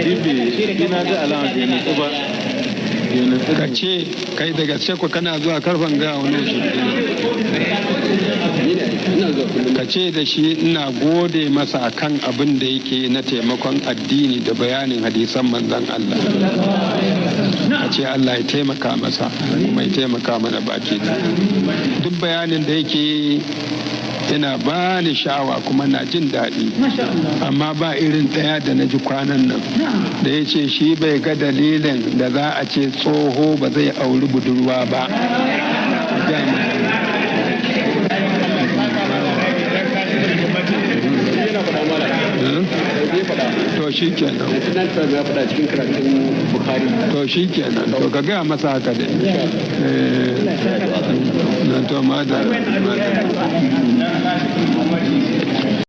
ina ga alama bai nutsu ba. ka ce kai da gaske ku kana zuwa karfan ga wani shi ka ce da shi ina gode masa akan abin da yake na taimakon addini da bayanin hadisan manzon Allah. A ce Allah ya taimaka masa kuma ya taimaka mana baki duk bayanin da yake yana ba ni sha'awa kuma na jin daɗi, amma ba irin ɗaya da na ji kwanan nan da ya ce shi bai ga dalilin da za a ce tsoho ba zai auri budurwa ba. To shi kenan. To shi kenan. To ka gaya masa haka da. To ma da.